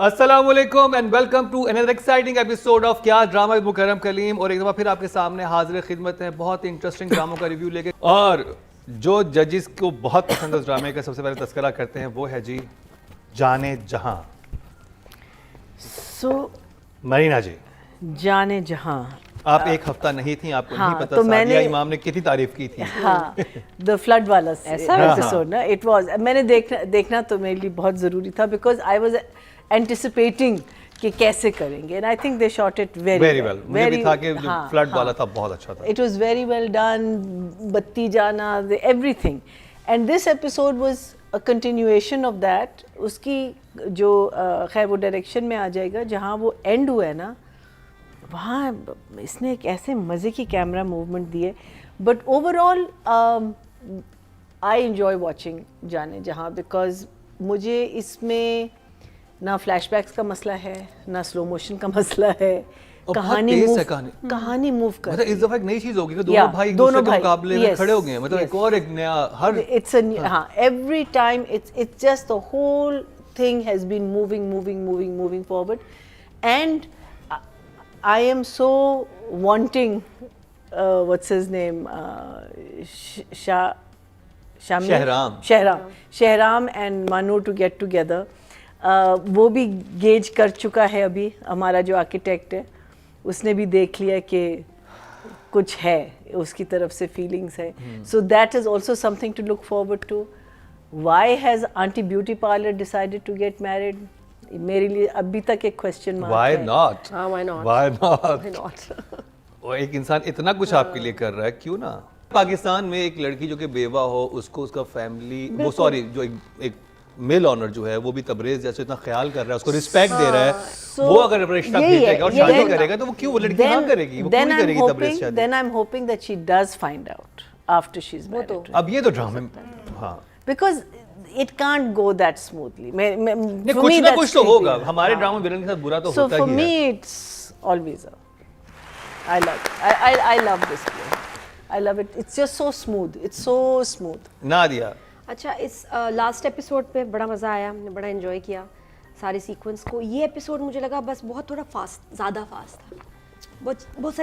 अस्सलामुअलैकुम and welcome to another exciting episode of Kya drama with Mukarram Kaleem. और एक दफ़ा फिर आपके सामने हाजिर खिदमत है बहुत ही इंटरेस्टिंग ड्रामों का रिव्यू लेके। और जो जजेस को बहुत पसंद उस ड्रामे का सबसे पहले तस्करा करते हैं वो है जी जाने जहां। मरीना जी, जाने जहां आप एक हफ्ता नहीं थी, आपको नहीं पता तो सादिया इमाम ने कितनी तारीफ की थी। हाँ, द फ्लड वाला ऐसा एपिसोड ना, इट वाज, मैंने देखना तो मेरे लिए बहुत ज़रूरी था बिकॉज आई वाज एंटिसिपेटिंग कि कैसे करेंगे and I think they shot it very well. मुझे भी था कि जो फ्लड वाला था बहुत अच्छा था। It was very well done, बत्ती जाना, everything. And this episode was a continuation of that. उसकी जो खैर वो डायरेक्शन में आ जाएगा जहाँ वो एंड हुआ है ना, वहाँ इसने एक ऐसे मज़े की कैमरा मूवमेंट दी है। But overall I enjoy watching जाने जहाँ, बिकॉज मुझे इसमें ना फ्लैशबैक्स का मसला है ना स्लो मोशन का मसला है। कहानी मूव कर मतलब इस दफा एक नई चीज होगी कि दोनों भाई एक दूसरे के मुकाबले में खड़े हो गए हैं। मतलब एक और एक नया हर इट्स हाँ, every time it's just the whole thing has been moving forward and I am so wanting, what's his name, Shahram and Manu to get together. वो भी गेज कर चुका है अभी, हमारा जो आर्किटेक्ट है उसने भी देख लिया कि कुछ है, उसकी तरफ से फीलिंग्स है. So that is also something to look forward to. Why has Auntie Beauty Parlor decided to get married? मेरे लिए अभी तक एक क्वेश्चन मार्क है। Why not? Why not? Why not? वो एक इंसान इतना कुछ आपके लिए कर रहा है, क्यों ना? पाकिस्तान में एक लड़की जो कि बेवा हो, उसको उसका फैमिली वो सॉरी जो एक मेल ऑनर जो है वो भी तबरेज जैसे इतना ख्याल कर रहा है, उसको रिस्पेक्ट दे रहा है, वो अगर रिश्ता भेजेगा और शादी करेगा तो वो क्यों, वो लड़की हाँ करेगी, वो क्यों नहीं करेगी तबरेज शादी? Then I'm hoping that she does find out after she's married. अब ये तो ड्रामे हाँ, because it can't go that smoothly. कुछ ना कुछ तो होगा। हमारे ड्रामा विलन के साथ बुरा तो होता ही है। So for me it's always I love this play. I love it. It's just so smooth. It's so smooth. Nadia, अच्छा, इस लास्ट एपिसोड पे बड़ा मज़ा आया, हमने बड़ा एंजॉय किया सारे सीक्वेंस को। ये एपिसोड मुझे लगा बस बहुत थोड़ा फास्ट, ज़्यादा फास्ट था। बहुत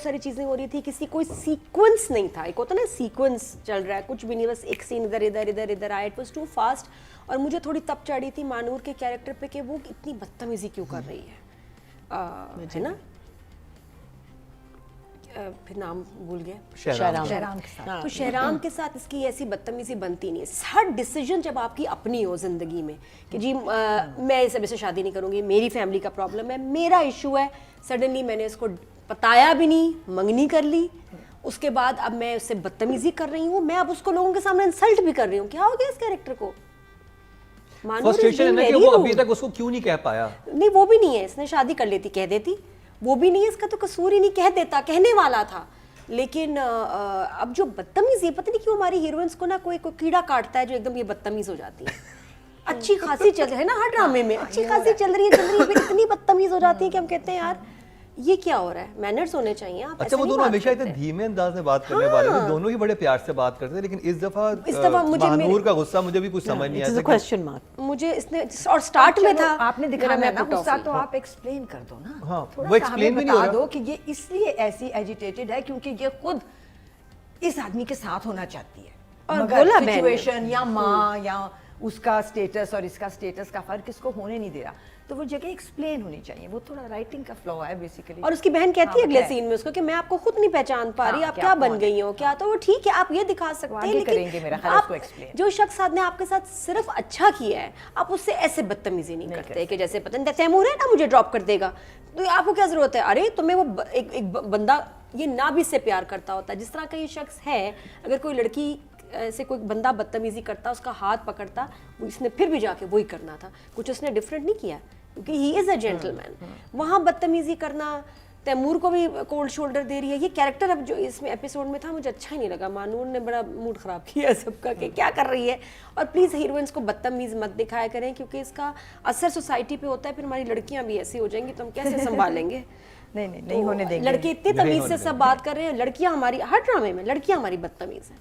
सारी चीज़ें हो रही थी, किसी कोई सीक्वेंस नहीं था। एक होता ना सीक्वेंस चल रहा है, कुछ भी नहीं, बस एक सीन इधर आया। It was too fast. और मुझे थोड़ी तप चढ़ी थी मानूर के कैरेक्टर पे कि वो इतनी बदतमीजी क्यों कर रही है ना। फिर नाम भूल गए, शहराम के साथ। तो शहराम के साथ इसकी ऐसी बदतमीजी बनती नहीं है। हर डिसीजन जब आपकी अपनी हो जिंदगी में कि जी मैं इस अभी से शादी नहीं करूंगी, मेरी फैमिली का प्रॉब्लम है, मेरा इशू है, सडनली मैंने इसको बताया भी नहीं, मंगनी कर ली, उसके बाद अब मैं उससे बदतमीजी कर रही हूँ, मैं अब उसको लोगों के सामने इंसल्ट भी कर रही हूँ। क्या हो गया इस कैरेक्टर को? फ्रस्ट्रेशन है कि वो अभी तक उसको क्यों नहीं कह पाया। नहीं, वो भी नहीं है, इसने शादी कर लेती, कह देती, वो भी नहीं है, इसका तो कसूर ही नहीं, कह देता, कहने वाला था। लेकिन अब जो बदतमीजी, पता नहीं क्यों हमारी हीरोइंस को ना कोई कीड़ा काटता है जो एकदम ये बदतमीज हो जाती है। अच्छी खासी चल रही है ना हर ड्रामे में, अच्छी खासी चल रही है, फिर इतनी बदतमीज हो जाती है कि हम कहते हैं यार ये क्या हो रहा है, मैनर्स होने चाहिए। आप अच्छा, वो दोनों हमेशा इतने धीमे अंदाज में बात करने वाले थे, दोनों ही बड़े प्यार से बात करते थे, लेकिन इस दफा मुझे मानूर का गुस्सा मुझे भी कुछ समझ नहीं आया। क्वेश्चन मार्क मुझे इसने, और स्टार्ट में था आपने दिखाया ना गुस्सा, तो आप एक्सप्लेन कर दो ना। हाँ, वो एक्सप्लेन भी नहीं हो रहा। दो कि ये इसलिए ऐसी एजिटेटेड है क्योंकि ये खुद इस आदमी के साथ होना चाहती है, और बोला सिचुएशन या माँ या उसका स्टेटस और इसका स्टेटस का फर्क इसको होने नहीं दे रहा, तो वो जगह एक्सप्लेन होनी चाहिए। वो थोड़ा राइटिंग का फ्लॉ है बेसिकली। और उसकी बहन कहती है अगले सीन में उसको कि मैं आपको खुद नहीं पहचान पा रही, आप क्या बन गई हो क्या, तो वो ठीक है आप ये दिखा सकते हैं, लेकिन आप जो शख्स ने आपके साथ सिर्फ अच्छा किया है, आप उससे ऐसे बदतमीजी नहीं करते कि जैसे पता नहीं तैमूर है ना मुझे ड्रॉप कर देगा, तो आपको क्या जरूरत है। अरे तुम्हें वो एक बंदा ये ना भी से प्यार करता होता है, जिस तरह का ये शख्स है, अगर कोई लड़की ऐसे कोई बंदा बदतमीजी करता, उसका हाथ पकड़ता, वो इसने फिर भी जाके वही करना था, कुछ उसने डिफरेंट नहीं किया क्योंकि ही इज अ जेंटलमैन। वहाँ बदतमीजी करना, तैमूर को भी कोल्ड शोल्डर दे रही है। ये कैरेक्टर अब जो इसमें एपिसोड में था मुझे अच्छा ही नहीं लगा। मानूर ने बड़ा मूड खराब किया सबका कि क्या कर रही है। और प्लीज़ हीरोइंस को बदतमीज मत दिखाया करें क्योंकि इसका असर सोसाइटी पे होता है, फिर हमारी लड़कियाँ भी ऐसी हो जाएंगी तो हम कैसे संभालेंगे। नहीं होने देंगे। लड़के इतनी तमीज से सब बात कर रहे हैं, लड़कियां हमारी हर ड्रामे में लड़कियां हमारी बदतमीज हैं।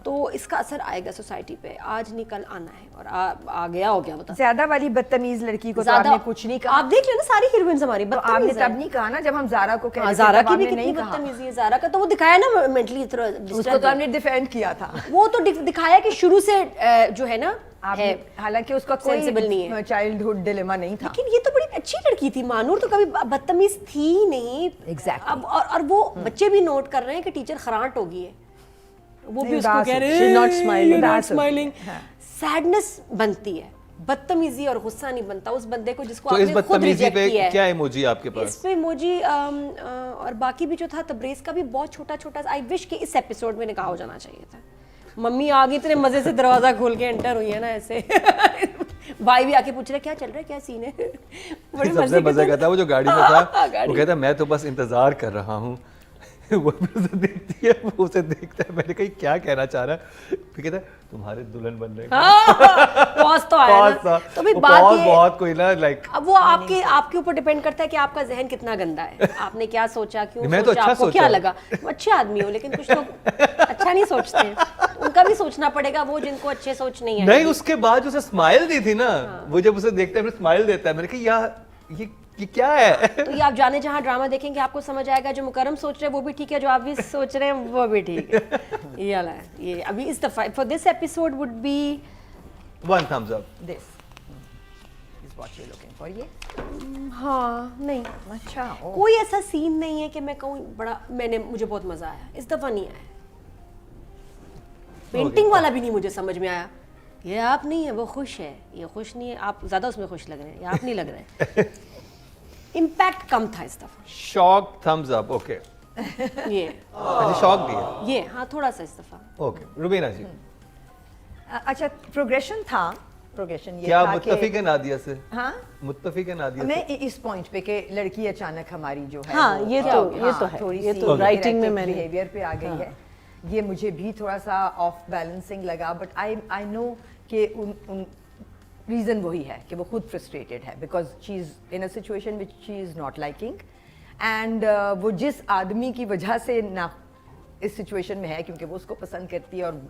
तो इसका असर आएगा सोसाइटी पे, आज नहीं कल आना है, और आ गया हो गया बता। ज्यादा वाली बदतमीज लड़की को तो ज्यादा आपने कुछ नहीं कहा। आप देख लो ना, सारी हीरोइंस हमारी तो आपने बदतमीज तब नहीं कहा ना जब हम ज़ारा को कह रहे थे, ज़ारा तब की भी आपने कितनी नहीं कहा। बदतमीजी है, ज़ारा का तो वो दिखाया ना मेंटली थोड़ा उसको disturbed तो है। हमने डिफेंड किया था। वो तो दिखाया कि शुरू से जो है ना है, हालांकि उसका Sensible नहीं कोई है। चाइल्डहुड डिलेमा नहीं था। लेकिन ये तो बड़ी अच्छी लड़की थी, मानूर तो कभी बदतमीज थी ही नहीं। Exactly. अब और वो बच्चे भी नोट कर रहे हैं कि टीचर खराट हो गई है, वो भी नहीं, उसको उदास कह होती रहे है। हैं She's not smiling. not उदास होती है, smiling। हाँ। सैडनेस बनती है, बदतमीजी और गुस्सा नहीं बनता उस बंदे को जिसको तो इस आपने खुद बदतमीजी रिजेक्ट पे किया है। क्या इमोजी आपके इस पास? पे इमोजी और बाकी भी जो था तबरेज का भी बहुत छोटा छोटा, आई विश कि इस एपिसोड में निकाह हो जाना चाहिए था। मम्मी आ गई, इतने मजे से दरवाजा खोल के एंटर हुई है ना ऐसे भाई भी आके पूछ रहे क्या चल रहा है, क्या सीन है। बड़ी सबसे मजा कहता है वो जो गाड़ी में था, गाड़ी। वो कहता है मैं तो बस इंतजार कर रहा हूँ। वो भी उसे देखती है, वो उसे देखता है, मैंने कही क्या कहना चाह रहा है, फिर कहता है तुम्हारे दुल्हन बन रहे पॉज तो आया ना। तो भाई बात ये बहुत कोई ना लाइक, अब वो आपके ऊपर डिपेंड करता है कि आपका जहन कितना गंदा है, आपने क्या सोचा, क्यों मैं तो सोचा, अच्छा आपको सोचा क्या है। लगा। तुम अच्छे आदमी हो, लेकिन कुछ लोग अच्छा नहीं सोचते हैं, तो उनका भी सोचना पड़ेगा, वो जिनको अच्छे सोच नहीं है। नहीं उसके बाद जो उसे स्माइल दी थी ना, वो जब उसे देखता है फिर स्माइल देता है, मैंने कहा यार ये क्या है। तो ये आप जाने जहाँ ड्रामा देखेंगे आपको समझ आएगा, जो मुकरम सोच रहे हैं वो भी ठीक है, जो आप भी सोच रहे हैं वो भी ठीक है। ये वाला है, ये अभी इस दफा for this episode would be 1 thumbs up। This is what you're looking for, ये? हाँ नहीं, अच्छा, ओ। कोई ऐसा सीन नहीं है कि मैं कहूँ बड़ा मुझे बहुत मजा आया, इस दफा नहीं आया। पेंटिंग वाला भी नहीं मुझे समझ में आया, ये आप नहीं है वो खुश है, ये खुश नहीं है, आप ज्यादा उसमें खुश लग रहे हैं, ये आप नहीं लग रहे हैं। इम्पैक्ट कम था इस दफा, शॉक थम्स अप। ओके, ये अच्छा शॉक दिया। ये हाँ थोड़ा सा इस दफा। ओके रुबीना जी, अच्छा प्रोग्रेशन था, प्रोग्रेशन ये क्या था मुत्तफिक है नादिया से? हाँ मुत्तफिक है नादिया मैं से? इस पॉइंट पे कि लड़की अचानक हमारी जो है हाँ, वो, ये तो- ये तो है, थोड़ी ये सी तो writing में मैंने- बिहेवियर पे आ गई है, ये मुझे भी थोड़ा सा ऑफ बैलेंसिंग लगा, बट आई नो कि उन रीज़न वही है कि वो खुद फ्रस्ट्रेटेड है because she is in a situation which she is not liking, and वो जिस आदमी की वजह से ना इस सिचुएशन में है क्योंकि वो उसको पसंद करती है और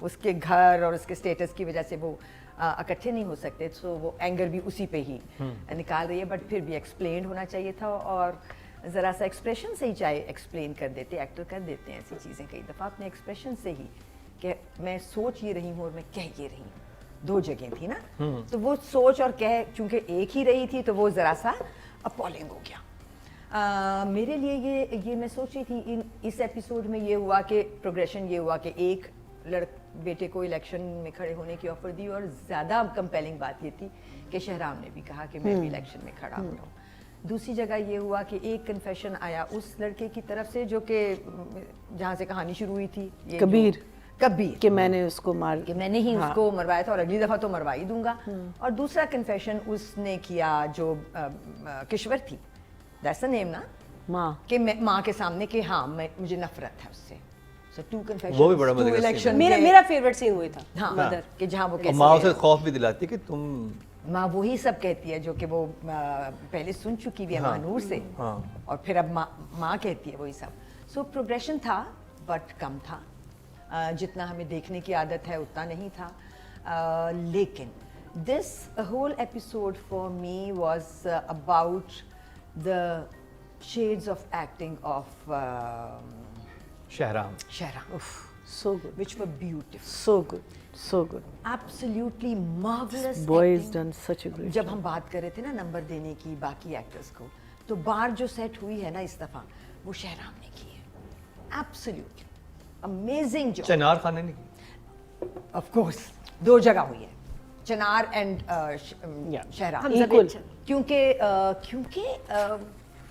उसके घर और उसके स्टेटस की वजह से वो इकट्ठे नहीं हो सकते, सो वो एंगर भी उसी पे ही निकाल रही है, बट फिर भी एक्सप्लेन होना चाहिए था, और ज़रा सा एक्सप्रेशन से ही चाहे एक्सप्लेन कर देते, एक्टर कर देते हैं ऐसी चीज़ें कई दफ़ा अपने एक्सप्रेशन से ही कि मैं सोच ये रही हूँ और मैं कह ये रही हूँ, दो जगह थी ना, तो वो सोच और कह चूँकि एक ही रही थी तो वो ज़रा सा अपॉलिंग हो गया। मेरे लिए ये मैं सोच रही थी इस एपिसोड में ये हुआ कि प्रोग्रेशन ये हुआ कि एक बेटे को इलेक्शन में खड़े होने की ऑफर दी, और ज़्यादा कंपेलिंग बात ये थी कि शहराम ने भी कहा कि मैं भी इलेक्शन में खड़ा हो रहा हूँ। दूसरी जगह ये हुआ कि एक कन्फेशन आया उस लड़के की तरफ से जो कि जहाँ से कहानी शुरू हुई थी, ये कबीर कि मैंने उसको मार कि मैंने ही उसको मरवाया था और अगली दफ़ा तो मरवा ही दूंगा, और दूसरा कन्फेशन उसने किया जो किश्वर थी, दैट्स द नेम ना, माँ कि मैं माँ के सामने कि हाँ मुझे नफरत है उससे। सो टू कन्फेशन, वो भी बड़ा मजे का इलेक्शन मेरा फेवरेट सीन वही था। हाँ, मदर कि जहाँ वो और माँ उसे कैसे खौफ भी दिलाती है कि तुम माँ वही सब कहती है जो कि वो पहले सुन चुकी हुई है मानूर से, हाँ। और फिर अब माँ कहती है वही सब। सो प्रोग्रेशन था बट कम था, जितना हमें देखने की आदत है उतना नहीं था, लेकिन this whole episode for me was about the shades of acting of Shahram. Shahram, so good, which were beautiful, so good, absolutely marvelous boy has acting. done such a great जब हम बात कर रहे थे ना नंबर देने की बाकी एक्टर्स को, तो बार जो सेट हुई है ना इस दफा वो शहराम ने की है, एब्सोल्युटली अमेजिंग जॉब। चनार खान ने नहीं की? ऑफ कोर्स दो जगह हुई है, चनार एंड शहराम equal, क्योंकि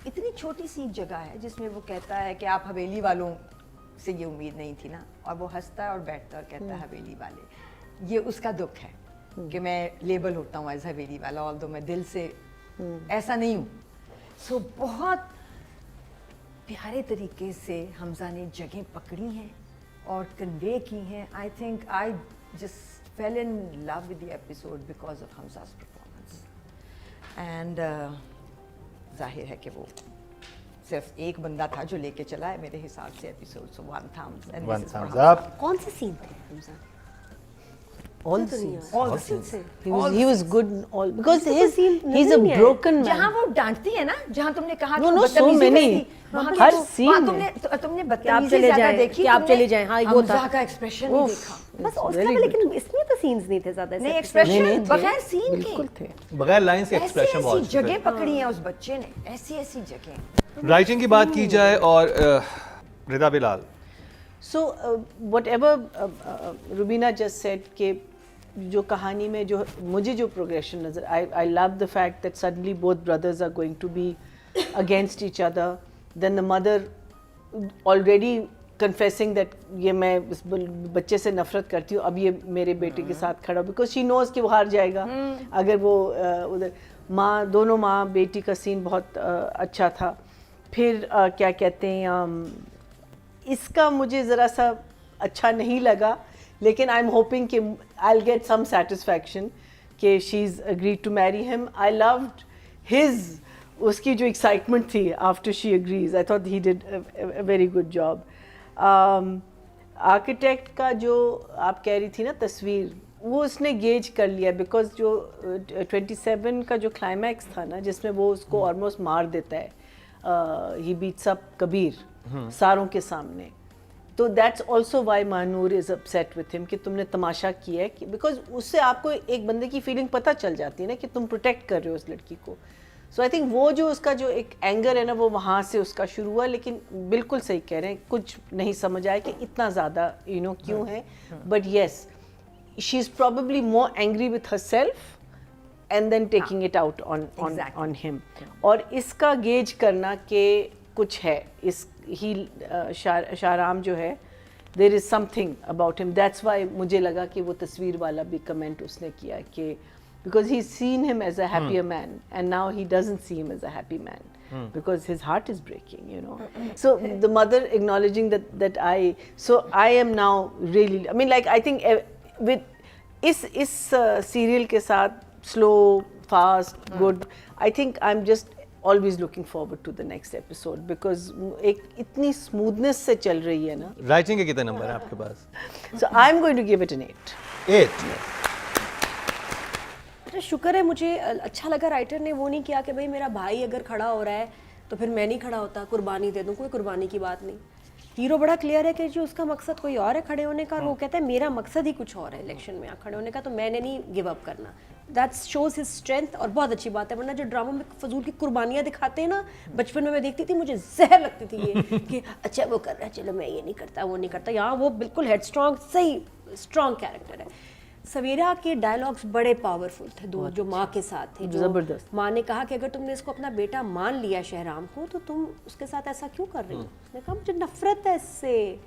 इतनी छोटी सी जगह है जिसमें वो कहता है कि आप हवेली वालों से ये उम्मीद नहीं थी ना, और वो हंसता है और बैठता है और कहता है हवेली वाले, ये उसका दुख है कि मैं लेबल होता हूँ एज हवेली वाला, ऑल्दो मैं दिल से ऐसा नहीं हूँ। सो बहुत प्यारे तरीके से हमजा ने जगह पकड़ी हैं और कन्वे की हैं। I think I just fell in love with the episode because of Hamza's performance, and जाहिर है कि वो सिर्फ एक बंदा था जो लेके चला है मेरे हिसाब से episode, so one thumbs and one this is thumbs for up. कौन से सीन थे Hamza? all the scenes. all the scenes. He was good in all because मुझे तो scene he's नजर a नहीं आया। broken man. जहाँ वो डांटती है ना, जहाँ तुमने कहा No, कि no, so बदतमीजी many. करती, वहाँ हर तो- scene वहाँ में। तुमने आप बदतमीजी चले ज्यादा जाएं, देखी, कि आप तुमने चले जाएं, हाँ, वो था। हमजा का एक्सप्रेशन नहीं देखा, बस It's उसका very तो, good. लेकिन इसमें तो सीन्स नहीं थे ज्यादा। नहीं ऐसे एक्सप्रेशन नहीं थे, बगैर सीन बिल्कुल के थे। बगैर लाइन से ऐसी एक्सप्रेशन ऐसी बहुत जगह पकड़ी है उस बच्चे ने, ऐसी ऐसी जगह। राइटिंग की बात की जाए और रिदा Bilal, So whatever Rubina just said कि जो कहानी में जो मुझे जो प्रोग्रेशन नजर, I love the fact that suddenly both brothers are going to be against each other. Then the mother already confessing that ये मैं इस बच्चे से नफरत करती हूँ, अब ये मेरे बेटे के साथ खड़ा, because she knows कि वो हार जाएगा अगर वो उधर। दोनों माँ बेटी का सीन बहुत अच्छा था। फिर क्या कहते हैं, इसका मुझे ज़रा सा अच्छा नहीं लगा, लेकिन आई एम होपिंग कि I will get some satisfaction कि she is agreed to marry him. I loved his, उसकी जो एक्साइटमेंट थी after she agrees, I thought he did a very good job. Architect का जो आप कह रही थी ना तस्वीर, वो उसने गेज कर लिया, बिकॉज जो 27 का जो क्लाइमैक्स था ना, जिसमें वो उसको ऑलमोस्ट मार देता है, ही बीट्स अप कबीर सारों के सामने, तो that's also why Mahnoor is upset with him कि तुमने तमाशा किया है, कि बिकॉज उससे आपको एक बंदे की फीलिंग पता चल जाती है ना कि तुम प्रोटेक्ट कर रहे हो उस लड़की को। सो आई थिंक वो जो उसका जो एक एंगर है ना, वो वहाँ से उसका शुरू हुआ। लेकिन बिल्कुल सही कह रहे हैं, कुछ नहीं समझ आया कि इतना ज़्यादा क्यों है, but yes she is probably more angry with herself and then taking it out on him. और इसका गेज करना कि कुछ है, इस ही शाहराम जो है, there is something about him, that's why मुझे लगा कि वो तस्वीर वाला भी कमेंट उसने किया कि because he seen him as a happier man and now he doesn't see him as a happy man because his heart is breaking, you know. So the mother acknowledging that I am now really, I mean, like, I think with इस serial के साथ slow, fast, good, I think I'm just always looking forward to the next episode because एक इतनी smoothness से चल रही है ना। राइटिंग के कितने नंबर हैं आपके पास? So I'm going to give it an 8. 8। शुक्र है, मुझे अच्छा लगा राइटर ने वो नहीं किया कि भाई मेरा भाई अगर खड़ा हो रहा है तो फिर मैं नहीं खड़ा होता, कुर्बानी दे दूं। कोई कुर्बानी की बात नहीं। हीरो बड़ा क्लियर है कि जो उसका मकसद कोई और है खड़े होने का, और वो कहता है मेरा मकसद ही कुछ और है इलेक्शन में खड़े होने का, तो मैंने नहीं गिव अप करना। दैट शोज हिज स्ट्रेंथ, और बहुत अच्छी बात है। वरना जो ड्रामा में फजूल की कुर्बानियाँ दिखाते हैं ना, बचपन में मैं देखती थी, मुझे जहर लगती थी ये कि अच्छा वो कर रहा है, चलो मैं ये नहीं करता, वो नहीं करता। यहाँ वो बिल्कुल हेड स्ट्रॉन्ग, सही स्ट्रॉन्ग कैरेक्टर है। सवेरा के डायलॉग्स बड़े पावरफुल थे, दो जो माँ के साथ थे। जबरदस्त। माँ ने कहा कि अगर तुमने इसको अपना बेटा मान लिया शहराम को, तो तुम उसके साथ ऐसा क्यों कर रही हो? उसने कहा मुझे नफरत है इससे।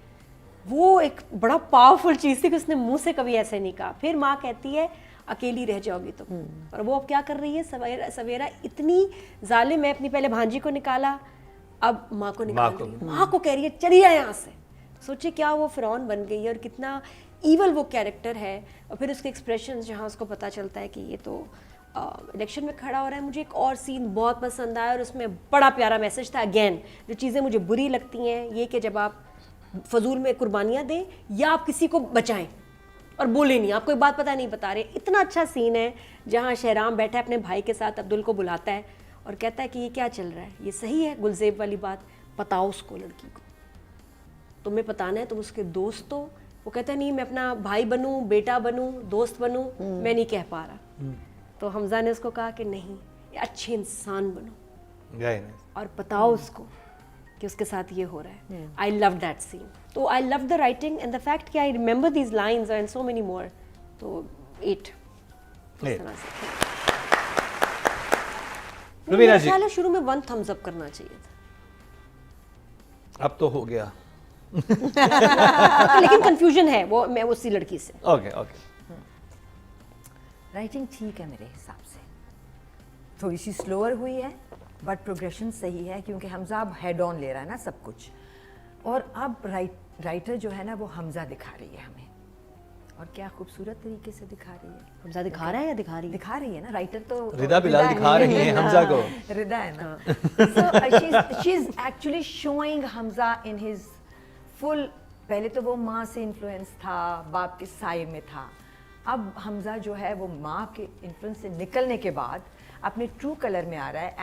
वो एक बड़ा पावरफुल चीज़ थी कि उसने मुंह से कभी ऐसे नहीं कहा। फिर माँ कहती है अकेली रह जाओगी तुम, और वो अब क्या कर रही है? सवेरा इतनी जालिम है, अपनी पहले भांजी को निकाला, अब माँ को निकाल रही है। माँ को कह रही है चली जाए यहाँ से। सोचिए क्या वो फिरौन बन गई है और कितना ईवल वो कैरेक्टर है। और फिर उसके एक्सप्रेशंस जहाँ उसको पता चलता है कि ये तो इलेक्शन में खड़ा हो रहा है। मुझे एक और सीन बहुत पसंद आया और उसमें बड़ा प्यारा मैसेज था। अगेन जो चीज़ें मुझे बुरी लगती हैं, ये कि जब आप फजूल में कुर्बानियाँ दें या आप किसी को बचाएं और बोले नहीं, आपको एक बात पता नहीं बता रहे। इतना अच्छा सीन है जहाँ शहराम बैठा है अपने भाई के साथ, अब्दुल को बुलाता है और कहता है कि ये क्या चल रहा है, ये सही है गुलजेब वाली बात, बताओ उसको, लड़की को तुम्हें बताना है, तुम उसके दोस्त हो। वो कहता है नहीं मैं अपना भाई बनूं, बेटा बनूं, दोस्त बनूं, मैं नहीं कह पा रहा। तो हमजा ने उसको कहा कि नहीं, ये अच्छे इंसान बनो और बताओ उसको कि उसके साथ ये हो रहा है। I love that scene. तो I love the writing and the fact कि I remember these lines and so many more. तो 8 रुबीना जी, शुरू में 1 thumbs up करना चाहिए था। अब तो हो गया। लेकिन कंफ्यूजन है वो, मैं उसी लड़की से। Okay okay. राइटिंग ठीक है मेरे हिसाब से, थोड़ी सी स्लोअर हुई है बट प्रोग्रेशन सही है, क्योंकि हमजा अब हेड ऑन ले रहा है ना सब कुछ। और अब राइटर जो है ना वो हमजा दिखा रही है हमें, और क्या खूबसूरत तरीके से दिखा रही है। हमजा दिखा रहा है या दिखा रही है? दिखा रही है ना, राइटर तो रिदा बिलाल दिखा रही हैं हमजा को। रिदा है ना। So she's actually showing Hamza in his full, पहले तो वो माँ से इन्फ्लुएंस था, बाप के साये में था। अब हमजा जो है वो माँ के इन्फ्लुएंस से निकलने के बाद अपने ट्रू कलर में आ रहा है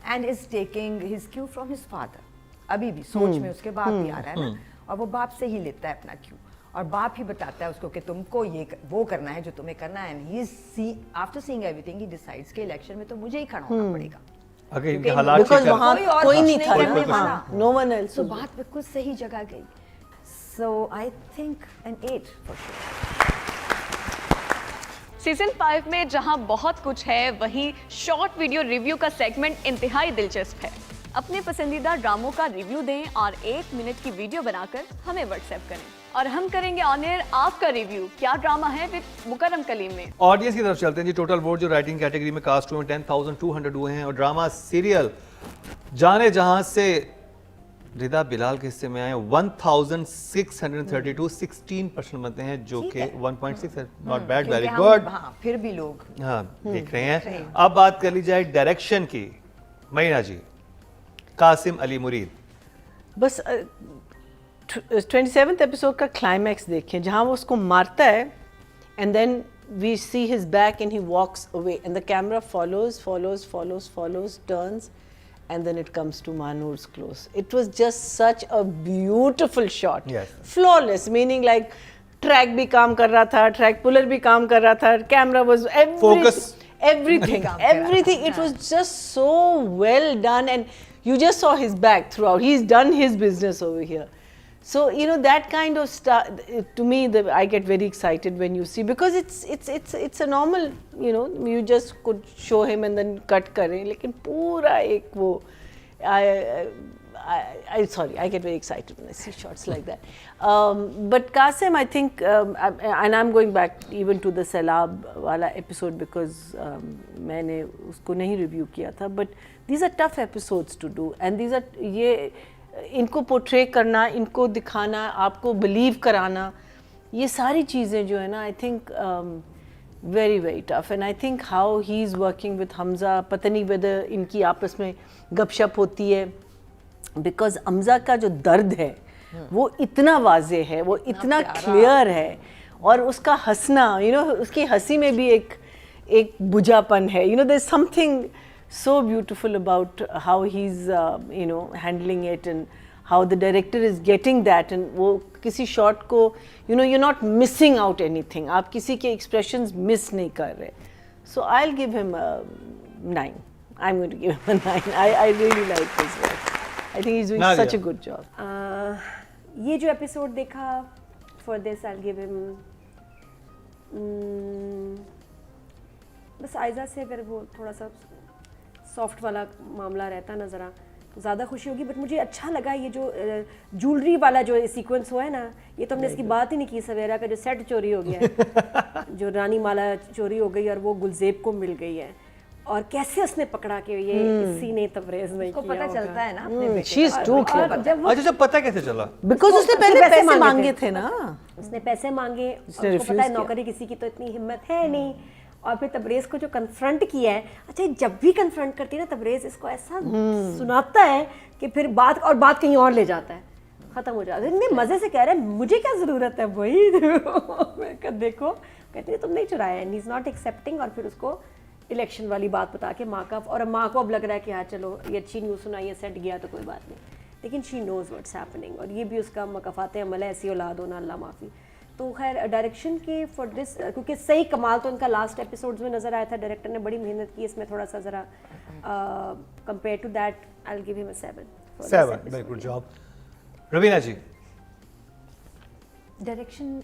and is taking his cue from his father। अभी भी सोच में उसके बाप भी आ रहा है ना, और वो बाप से ही लेता है अपना क्यू, और बाप ही बताता है उसको कि तुमको वो करना है जो तुम्हें करना है। And he after seeing everything he decides कि इलेक्शन में तो मुझे ही खड़ा होना पड़ेगा, अगर इनके हालात बिकॉज़ वहाँ कोई नहीं था करने ना, वाला। No one else. तो बात बिल्कुल सही जगह गई। So I think an 8 for sure. Season 5 में जहां बहुत कुछ है, वहीं शॉर्ट वीडियो रिव्यू का सेगमेंट इंतहाई दिलचस्प है। अपने पसंदीदा ड्रामों का रिव्यू दें और 1 मिनट की वीडियो बनाकर हमें व्हाट्सएप करें, और हम करेंगे ऑन एयर आपका रिव्यू। क्या ड्रामा है विद मुकर्रम कलीम में। ऑडियंस की तरफ चलते हैं जी। टोटल वोट जो राइटिंग कैटेगरी में कास्ट हुए 10,200 हुए हैं, और ड्रामा सीरियल जाने जहां से रिदा बिलाल के हिस्से में आए 1632, 16% बनते हैं, जो कि 1.6 है। Not bad, very good. हाँ, फिर भी लोग हाँ देख रहे हैं। अब बात कर ली जाए डायरेक्शन की। महीना जी, कासिम अली मुरीद। बस 27th एपिसोड का क्लाइमैक्स देखें, जहाँ वो उसको मारता है and then we see his back and he walks away and the camera follows, turns, and then it comes to Manur's close. It was just such a beautiful shot. Yes. Flawless, meaning like track भी काम कर रहा था, track puller भी काम कर रहा था, camera was Focus. everything. It was just so well done, and you just saw his back throughout. He's done his business over here. So you know that kind of stuff. To me, I get very excited when you see, because it's a normal, you know, you just could show him and then cut करें, लेकिन पूरा एक वो I get very excited when I see shots like that. But Qasim, I think, and I'm going back even to the Salab वाला episode because मैंने उसको नहीं review किया था. But these are tough episodes to do, and these are ये इनको portray करना, इनको दिखाना, आपको बिलीव कराना, ये सारी चीज़ें जो है ना, I think very very tough. And I think how he is working with Hamza, पता नहीं वेदर इनकी आपस में गपशप होती है, बिकॉज हमज़ा का जो दर्द है वो इतना वाजे है, वो इतना क्लियर है, और उसका हंसना, यू नो, उसकी हंसी में भी एक बुझापन है, you know, there is something so beautiful about how he's you know, handling it, and how the director is getting that, and वो किसी shot को, you know, you're not missing out anything, आप किसी के expressions miss नहीं कर रहे. So I'll give him a 9. I'm going to give him a 9. I really like his work. I think he's doing such a good job. ये जो episode देखा, for this I'll give him बस आयजा से अगर वो थोड़ा सा सॉफ्ट वाला मामला रहता ना ज़रा, ज़्यादा खुशी होगी। बट मुझे अच्छा लगा ये जो ज्वेलरी वाला जो सीक्वेंस हुआ है ना, ये तो हमने इसकी बात ही नहीं की। सवेरा का जो सेट चोरी हो गया है जो रानी माला चोरी हो गई और वो गुलजेब को मिल गई है, और कैसे उसने पकड़ा के ये किसी ने तबरेज नहीं किया, पता चलता है ना अपने बेटे She's too clever. अच्छा, जब पता कैसे चला? Because उसने पहले पैसे मांगे थे ना, उसने पैसे मांगे, उसको पता है नौकरी किसी की तो इतनी हिम्मत है नहीं, और फिर तबरेज़ को जो कन्फ्रंट किया है, अच्छा जब भी कन्फ्रंट करती है ना तबरेज़, इसको ऐसा सुनाता है कि फिर बात कहीं और ले जाता है, ख़त्म हो जाता है। इतने मज़े से कह रहा है, मुझे क्या ज़रूरत है वही मैं कहा देखो, कहती है तुम नहीं चुराया, and he is not accepting, और फिर उसको इलेक्शन वाली बात बता के माँ का, और माँ को अब लग रहा है कि हाँ चलो ये अच्छी न्यूज़ सुनाई, ये सेट गया तो कोई बात नहीं, लेकिन शी नोज़ व्हाट्स हैपनिंग, और ये भी उसका मकफ़ात अमल है, ऐसी औलाद होना, अल्लाह माफ़ी। तो खैर डायरेक्शन के फॉर दिस, क्योंकि सही कमाल तो इनका लास्ट एपिसोड्स में नज़र आया था, डायरेक्टर ने बड़ी मेहनत की इसमें, थोड़ा सा ज़रा compare to that I will give him a 7. Very good job. Raveena ji, direction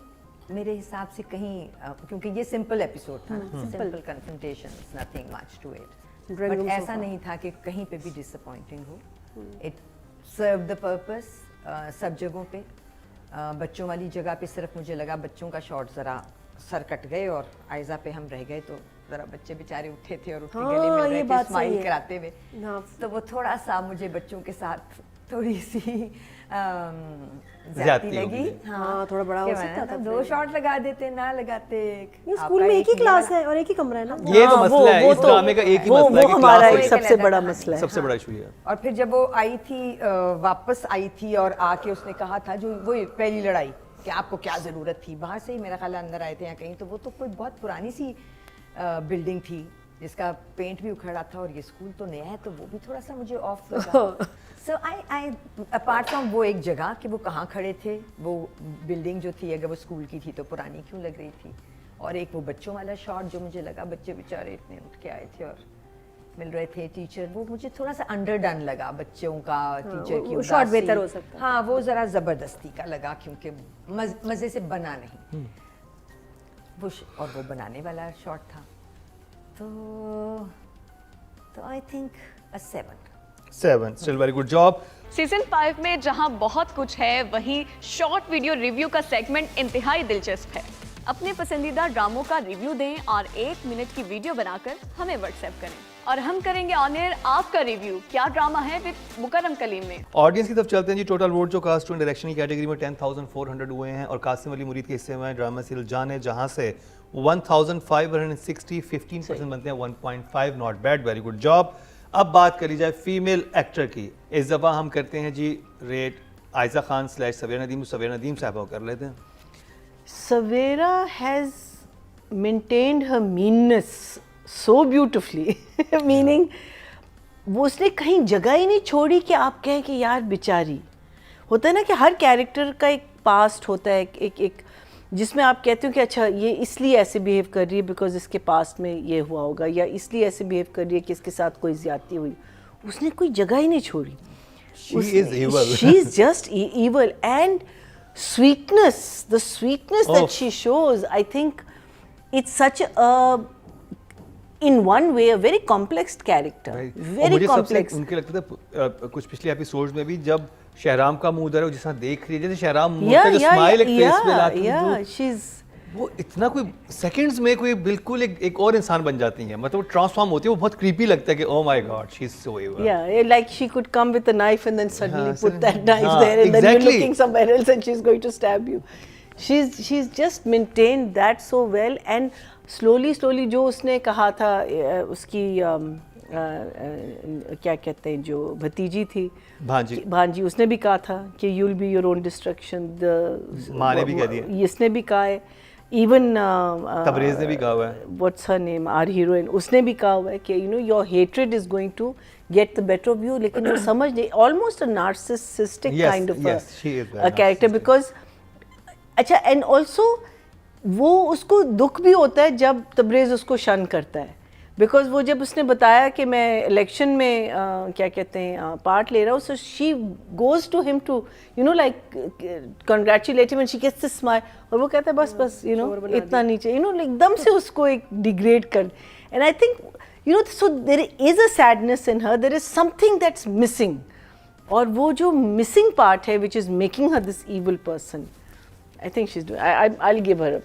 मेरे हिसाब से कहीं क्योंकि ये सिंपल एपिसोड था, simple confrontation, nothing much to it, but ऐसा नहीं था कि कहीं पे भी डिसअपॉइंटिंग हो। इट सर्व द पर्पस सब जगहों पे। बच्चों वाली जगह पे सिर्फ मुझे लगा बच्चों का शॉट ज़रा सर कट गए और आयजा पे हम रह गए, तो ज़रा बच्चे बेचारे उठे थे और उठे गले मिल रहे थे स्माइल कराते हुए, तो वो थोड़ा सा मुझे बच्चों के साथ थोड़ी सी ज्यादती ज्यादती होगी। लगी। हाँ, थोड़ा बड़ा हो कि सकता मैं था ना 2 शॉट लगा देते, ना लगाते। ये स्कूल में एक ही क्लास है और एक ही कमरा है ना। ये तो हाँ, मसला है, इस ड्रामे का एक ही मसला है वो कि हमारा क्लास एक है। सबसे बड़ा कहानी। मसला है। सबसे बड़ा इशू ये है। और फिर जब वो आई थी, वापस आई थी और आके उसने कहा था जो वो पहली लड़ाई कि आपको क्या ज़रूरत थी, बाहर से ही मेरा ख्याल है अंदर आए थे या कहीं, तो वो तो कोई बहुत पुरानी सी बिल्डिंग थी जिसका पेंट भी उखड़ा था और ये स्कूल तो नया है, तो वो भी थोड़ा सा मुझे ऑफ लगा। सो आई अपार्ट फ्रॉम वो एक जगह कि वो कहाँ खड़े थे, वो बिल्डिंग जो थी अगर वो स्कूल की थी तो पुरानी क्यों लग रही थी, और एक वो बच्चों वाला शॉट जो मुझे लगा, बच्चे बेचारे इतने उठ के आए थे और मिल रहे थे टीचर, वो मुझे थोड़ा सा अंडरडन लगा बच्चों का, टीचर की वो शॉट उदासी। बेहतर हो सकता है। हाँ, वो ज़रा ज़बरदस्ती का लगा क्योंकि मज़े से बना नहीं वो और वो बनाने वाला शॉट था, तो I think a 7। Still very good job. Season 5 में जहां बहुत कुछ है, वहीं शॉर्ट वीडियो रिव्यू का सेगमेंट इंतहाई दिलचस्प है। अपने पसंदीदा ड्रामों का रिव्यू दें और 1 मिनट की वीडियो बनाकर हमें व्हाट्सएप करें और हम करेंगे ऑन एयर आपका रिव्यू। क्या ड्रामा है विद मुकर्रम कलीम में। ऑडियंस की तरफ चलते हैं जी। टोटल वोट जो कास्ट एंड डायरेक्शन की कैटेगरी में 10,400 हुए हैं और कासिम अली मुरीद के हिस्से में ड्रामा सीरियल जान है जहां से 1,560 15% बनते हैं 1.5। Not bad, very good job. अब बात करी जाए फीमेल एक्टर की। इस दफ़ा हम करते हैं जी रेट आयजा खान / सवेरा नदीम। सवेरा नदीम साहब कर लेते हैं। Savera has maintained her meanness so beautifully, meaning वो उसने कहीं जगह ही नहीं छोड़ी कि आप कहें कि यार बेचारी। होता है ना कि हर कैरेक्टर का एक पास्ट होता है, एक जिसमें आप कहते हो कि अच्छा ये इसलिए ऐसे बिहेव कर रही है बिकॉज इसके पास्ट में ये हुआ होगा, या इसलिए ऐसे बिहेव कर रही है कि इसके साथ कोई ज्यादती हुई। उसने कोई जगह ही नहीं छोड़ी। She is evil. She is just evil, and sweetness, the sweetness Oh. that she shows, I think it's such a, in one way, a very complex character. Right. और Very मुझे सबसे complex. उनके लगता था कुछ पिछले एपिसोड्स में भी जब शहराम का मुंह उधर है, जिस तरह देख रही है जैसे शहराम मुंह Yeah, का जो yeah, स्माइल एक फेस yeah, पे लाती है, yeah, she's. वो इतना कोई सेकंड्स में कोई बिल्कुल एक और इंसान बन जाती है, मतलब वो ट्रांसफॉर्म होती है। वो बहुत क्रीपी लगता है कि oh my God she is so evil. Yeah, like she could come with a knife and then suddenly put that knife हाँ, there, and then exactly. you're looking somewhere else and she's going to stab you. She's just maintained that so well, and slowly जो उसने कहा था उसकी क्या कहते हैं जो भतीजी थी भांजी, उसने भी कहा था कि you'll be your own destruction. माँ ने भी कह दिया, इसने भी कहा है, इवन तबरेज़ ने भी कहा हुआ है, what's her name, our heroine, उसने भी कहा हुआ है कि your hatred is going to get the better of you, लेकिन वो समझ नहीं, almost a narcissistic kind of a character, because अच्छा, एंड ऑल्सो वो उसको दुख भी होता है जब तबरेज़ उसको शन करता है, बिकॉज वो जब उसने बताया कि मैं इलेक्शन में क्या कहते हैं पार्ट ले रहा हूँ, so she goes to him to like congratulate him and she gets this smile, और वो कहता है बस इतना नीचे एकदम से उसको एक डिग्रेड कर, and I think so there is a sadness in her, there is something that's missing, और वो जो मिसिंग पार्ट है which is making her this evil person, I think she is doing, I will give her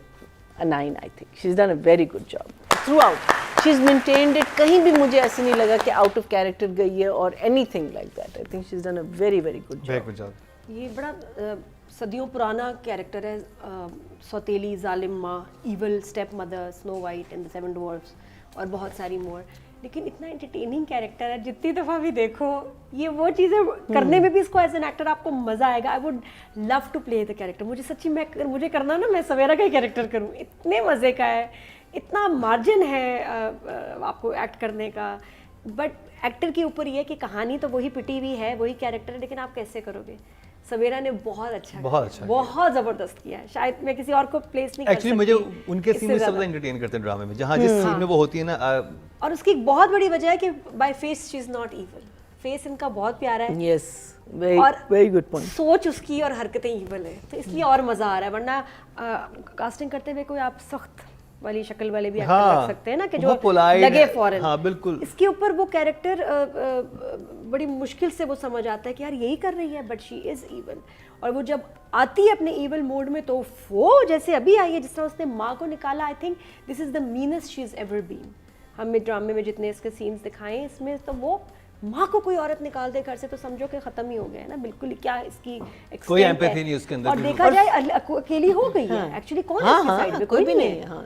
a 9. I think she's done a very good job throughout. She's maintained it. कहीं भी मुझे ऐसे नहीं लगा कि out of character गई है or anything like that. I think she's done a very good job. Very good job. ये बड़ा सदियों पुराना कैरेक्टर है, सौतेली जालिम माँ, evil step mother, snow white and the 7 डवार्फ्स और बहुत सारी मोर, लेकिन इतना एंटरटेनिंग कैरेक्टर है, जितनी दफ़ा भी देखो ये वो चीज़ें करने में भी इसको एज एन एक्टर आपको मज़ा आएगा। I would love to play the character. मुझे सच्ची मुझे करना ना, मैं सवेरा का ही कैरेक्टर करूँ, इतने मज़े का है, इतना मार्जिन है आपको एक्ट करने का, बट एक्टर के ऊपर ये है कि कहानी तो वही पिटी हुई है, वही कैरेक्टर है, लेकिन आप कैसे करोगे। सवेरा ने बहुत अच्छा बहुत ज़बरदस्त किया है, शायद मैं किसी और को प्लेस नहीं कर सकती। एक्चुअली मुझे उनके सीन में सबसे एंटरटेन करते हैं ड्रामे में, जहाँ जिस सीन में वो होती है ना, और उसकी एक बहुत बड़ी वजह है कि by face she is not evil, face इनका बहुत प्यारा है, yes, very good point, सोच उसकी और हरकतें इविल है, तो इसलिए और मज़ा आ रहा है, वरना कास्टिंग करते हुए कोई आप सख्त वाली शक्ल वाले भी एक्टर रख सकते हैं ना, कि जो लगे फौरन। हाँ, बिल्कुल। इसके ऊपर वो कैरेक्टर बड़ी मुश्किल से वो समझ आता है कि यार यही कर रही है, बट शी इज इविल, और वो जब आती है अपने इविल मोड में, तो वो जैसे अभी आई है, जिस तरह उसने माँ को निकाला, I think this is the meanest she is ever been. हमें ड्रामे में जितने इसके सीन्स दिखाए इसमें, तो वो माँ को कोई औरत निकाल दे घर से तो समझो कि खत्म ही हो गया है ना, बिल्कुल ही। क्या इसकी कोई extent empathy है। नहीं उसके अंदर और बिल्कुल। देखा जाए अकेली हो गई है एक्चुअली। कौन है इसकी साइड में? कोई भी नहीं है।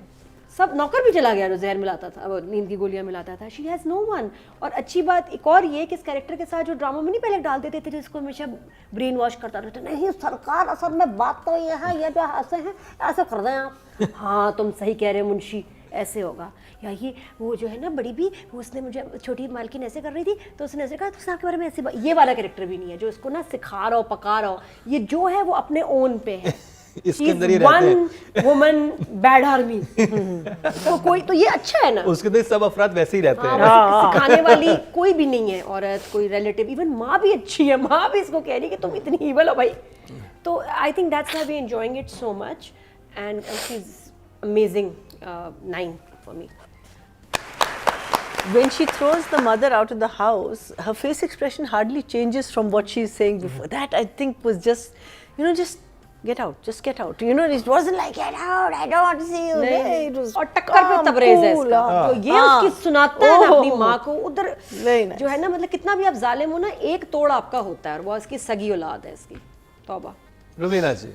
सब नौकर भी चला गया जो जहर मिलाता था, वो नींद की गोलियां मिलाता था। She has no one. और अच्छी बात एक और ये कि इस कैरेक्टर के साथ जो ड्रामा में नहीं पहले डाल देते थे जिसको हमेशा ब्रेन वॉश करता रहता, नहीं सरकार असल में बात तो ये है, ये जो ऐसे हैं ऐसे कर दें आप, हाँ तुम सही कह रहे हो मुंशी, ऐसे होगा। या ये वो जो है ना बड़ी भी, उसने मुझे छोटी मालकिन ऐसे कर रही थी तो उसने ऐसे कहा, तो आपके बारे में ऐसे ये वाला कैरेक्टर भी नहीं है जो इसको ना सिखा रहा हो पका रहा हो। ये जो है वो अपने ओन पे है। इसके अंदर ही रहते हैं। Woman bad army. तो कोई तो ये अच्छा है ना, उसके अंदर सब अफराद वैसे ही रहते हैं। बस सिखाने वाली कोई भी नहीं है औरत, कोई रिलेटिव। इवन माँ भी अच्छी है, माँ भी इसको कह रही है कि तुम इतनी ईवल हो भाई। तो I think that's why we enjoying it so much and she is amazing. 9 for me. When she throws the mother out of the house, her face expression hardly changes from what she's saying before. That I think was just, just get out, just get out. It wasn't like get out, I don't want to see you. नहीं, It was और टक्कर पे तबरेज है इसका। तो ये उसकी सुनाता है ना अपनी माँ को उधर, जो है ना, मतलब कितना भी आप जालिम हो ना, एक तोड़ आपका होता है और वो इसकी सगी औलाद है इसकी। तौबा। रुबीना जी,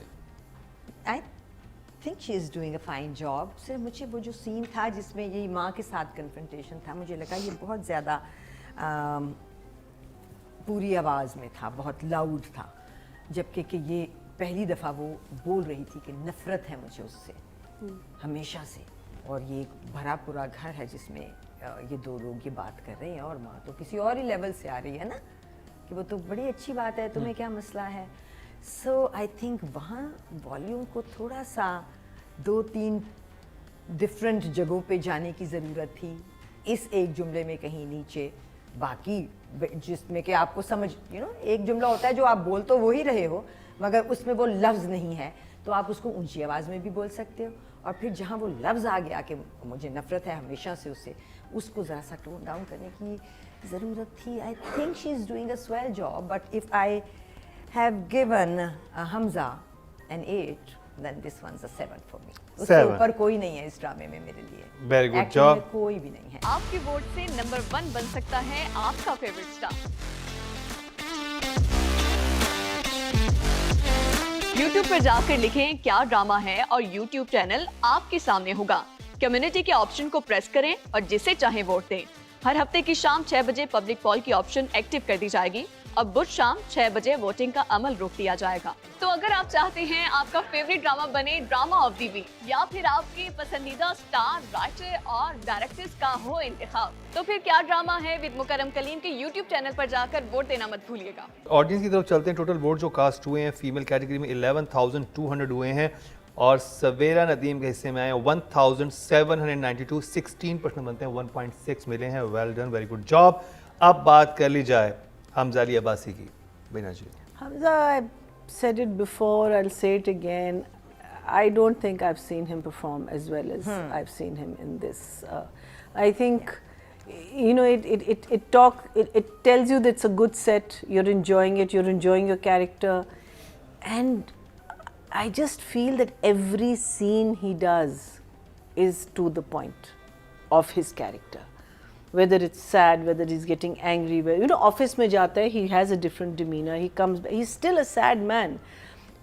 I think she is doing a fine job. सिर्फ मुझे वो जो सीन था जिसमें ये माँ के साथ कन्फ्रंटेशन था, मुझे लगा ये बहुत ज़्यादा पूरी आवाज़ में था, बहुत लाउड था, जबकि कि ये पहली दफ़ा वो बोल रही थी कि नफ़रत है मुझे उससे हमेशा से। और ये एक भरा पूरा घर है जिसमें ये दो लोग ये बात कर रहे हैं और माँ तो किसी और ही लेवल से आ रही है ना कि वो तो बड़ी अच्छी बात है, तुम्हें क्या मसला है। सो आई थिंक वहाँ वॉल्यूम को थोड़ा सा 2-3 डिफरेंट जगहों पे जाने की ज़रूरत थी। इस एक जुमले में कहीं नीचे, बाकी जिसमें कि आपको समझ एक जुमला होता है जो आप बोल तो वो ही रहे हो मगर उसमें वो लफ्ज़ नहीं है तो आप उसको ऊंची आवाज़ में भी बोल सकते हो। और फिर जहाँ वो लफ्ज़ आ गया कि मुझे नफ़रत है हमेशा से उससे, उसको ज़रा सा टोन डाउन करने की ज़रूरत थी। आई think she is doing a swell job, but if I have given Hamza an 8, then this one's a 7 for me. उससे ऊपर कोई नहीं है इस ड्रामे में मेरे लिए। Very good Acting job. में कोई भी नहीं है। आपके वोट से नंबर 1 बन सकता है आपका फेवरेट स्टार। YouTube पर जाकर लिखें क्या ड्रामा है और YouTube चैनल आपके सामने होगा। कम्युनिटी के ऑप्शन को प्रेस करें और जिसे चाहे वोट दें। हर हफ्ते की शाम 6 बजे पब्लिक पॉल की ऑप्शन एक्टिव कर दी जाएगी और बुध शाम 6 बजे वोटिंग का अमल रोक दिया जाएगा। तो अगर आप चाहते हैं आपका फेवरेट ड्रामा बने ड्रामा ऑफ द वीक या फिर आपके पसंदीदा स्टार, राइटर और डायरेक्टर्स का हो इंतखाब, तो फिर क्या ड्रामा है विद मुकरम कलीम के YouTube चैनल पर जाकर वोट देना मत भूलिएगा। ऑडियंस की तरफ चलते हैं। टोटल वोट जो कास्ट हुए हैं फीमेल कैटेगरी में 11,200 हुए हैं और सवेरा नदीम के हिस्से में आए 1,792, 16% बनते हैं, 1.6 मिले हैं। Well done, very good job. अब बात कर ली जाए हमजा अली अब्बासी की। बिना जी, Hamza, I've said it before, I'll say it again. I don't think I've seen him perform as well as I've seen him in this. I think, it tells you that it's a good set, you're enjoying it, you're enjoying your character. And I just feel that every scene he does is to the point of his character. Whether it's sad, whether he's getting angry, office में जाता है, he has a different demeanor. He comes back, he's still a sad man.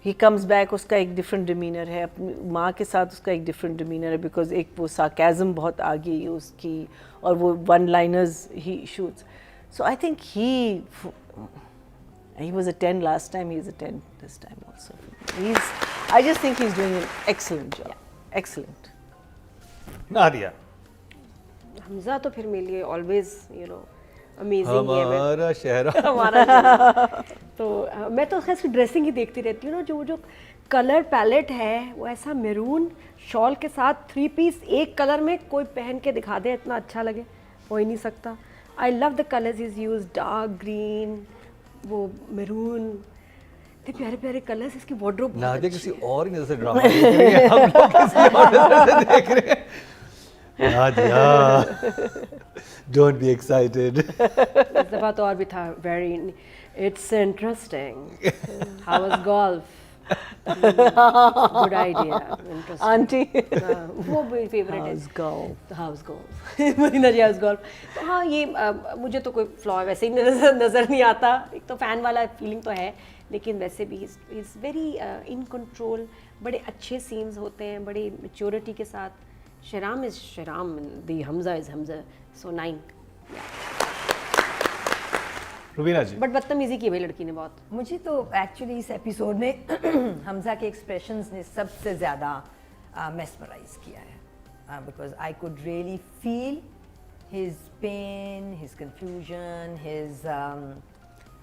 He comes back, उसका एक different demeanor है, अपनी माँ के साथ उसका एक different demeanor है, because एक वो sarcasm बहुत आ गई है उसकी और वो one-liners he shoots. So I think he was a 10 last time, he is a 10 this time also. I just think he's doing an excellent job. Yeah. Excellent. Nadia, Hamza तो फिर मेरे लिए ऑलवेज अमेजिंग है। हमारा शहरा हमारा शहरा। तो मैं तो खैर ड्रेसिंग ही देखती रहती हूँ ना, जो कलर पैलेट है वो ऐसा मैरून शॉल के साथ 3 पीस एक कलर में कोई पहन के दिखा दे इतना अच्छा लगे, हो ही नहीं सकता। आई love the colours is use, dark green, वो मैरून, इतने प्यारे प्यारे कलर्स। इसकी वार्डरोब नादिया किसी और नजर से ड्रामा देख रही है, हम लोग किसी और नजर से देख रहे हैं। Nadia, don't be excited. इस दफा तो और भी था। Very, it's interesting. How was golf? Good idea, interesting. Aunty वो मेरी फेवरेट है, house girl. House girl. Marina ji house girl. तो हाँ, ये मुझे तो कोई फ्लॉ वैसे ही नज़र नहीं आता। एक तो फ़ैन वाला फीलिंग तो है, लेकिन वैसे भी इज़ वेरी इन कंट्रोल। बड़े अच्छे सीन्स होते हैं, बड़ी मैच्योरिटी के साथ। शराम इज़ शराम, the Hamza is Hamza, so 9। Rubina ji, but बदतमीजी की भाई लड़की ने बहुत। मुझे तो एक्चुअली इस एपिसोड में हमजा के एक्सप्रेशंस ने सबसे ज़्यादा मेस्मराइज किया है, because I could really feel his pain, his confusion, his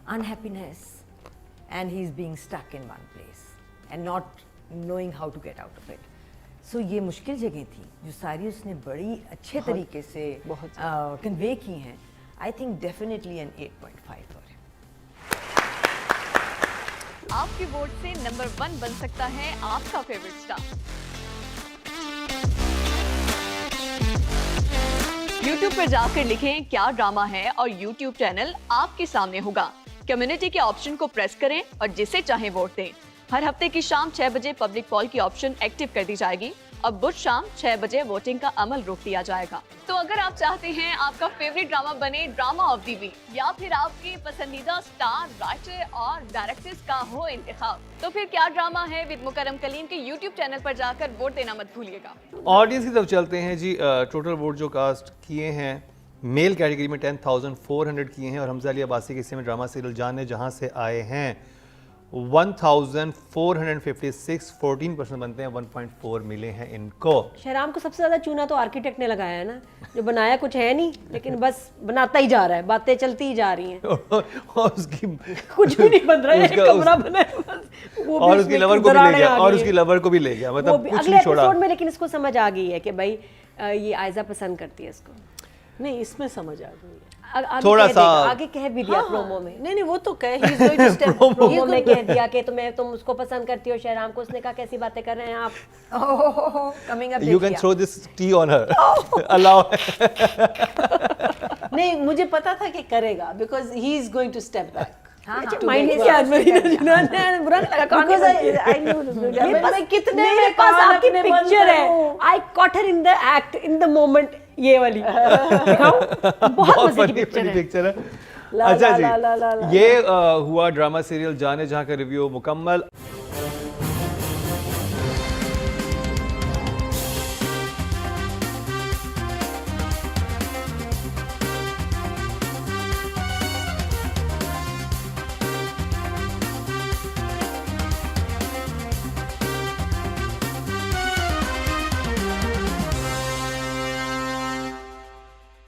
unhappiness, and he is being stuck in one place and not knowing how to get out of it. So ये मुश्किल जगह थी जो सारी उसने बड़ी अच्छे तरीके से कन्वे की हैं। I think definitely an 8.5 for him. आपके वोट से नंबर 1 बन सकता है आपका फेवरेट स्टार। YouTube पर जाकर लिखें क्या ड्रामा है और YouTube चैनल आपके सामने होगा। कम्युनिटी के ऑप्शन को प्रेस करें और जिसे चाहे वोट दें। हर हफ्ते की शाम 6 बजे पब्लिक पॉल की ऑप्शन एक्टिव कर दी जाएगी और बुध शाम 6 बजे वोटिंग का अमल रोक दिया जाएगा। तो अगर आप चाहते हैं आपका फेवरेट ड्रामा बने ड्रामा ऑफ द वीक, या फिर आपके पसंदीदा स्टार, राइटर और डायरेक्टर्स का हो इंतखाब, तो फिर क्या ड्रामा है विद मुकरम कलीम के YouTube चैनल पर जाकर वोट देना मत भूलिएगा। ऑडियंस की तरफ चलते हैं जी। टोटल वोट जो कास्ट किए हैं मेल कैटेगरी में 10,400 किए हैं और हमजा अली अब्बासी के हिस्से में ड्रामा सीरियल जान ने जहां से आए हैं 1,456, 14% बनते हैं, 1.4 मिले हैं इनको। शहराम को सबसे ज़्यादा चूना तो आर्किटेक्ट ने लगाया है ना, जो बनाया कुछ है नहीं, लेकिन बस बनाता ही जा रहा है, बातें चलती ही जा रही हैं। और उसकी कुछ भी नहीं बन रहा है, एक कमरा बना है बस। वो भी और उसकी उसमें लवर को भी ले दरारें गया आ और गई उसकी हैं। लवर को भी ले गया, वो मतलब भी कुछ अगले नहीं छोड़ा। एपिसोड में, लेकिन इसको समझ आ गई है कि भाई ये आयजा पसंद करती है इसको। नहीं, इसमें समझ आ गई है। आगे थोड़ा कह सा- देगा, आगे कह भी दिया हाँ, प्रोमो में। नहीं वो तो कह he's going to step promo में कह दिया कि तुम उसको पसंद करती हो शहराम को। उसने कहा कैसी बातें कर रहे हैं आप। Coming up You can throw this tea on her. Allow. नहीं, मुझे पता था कि करेगा because he is going to step back. Mind से आज मरीना जुनान ने बुरा नहीं लगा कहानी Because बनी। I knew it was going to मेरे happen. पास मैं कितने मेरे में पास कान आपकी अपने बंद पिक्चर है। करूं? आई caught her in the act in the moment, ये वाली दिखाऊं? बहुत मजे की पिक्चर है। पिक्चर है। ला, अच्छा ला, जी, ला, ला, ला, ला। ये हुआ ड्रामा सीरियल जाने जहां का रिव्यू मुकम्मल।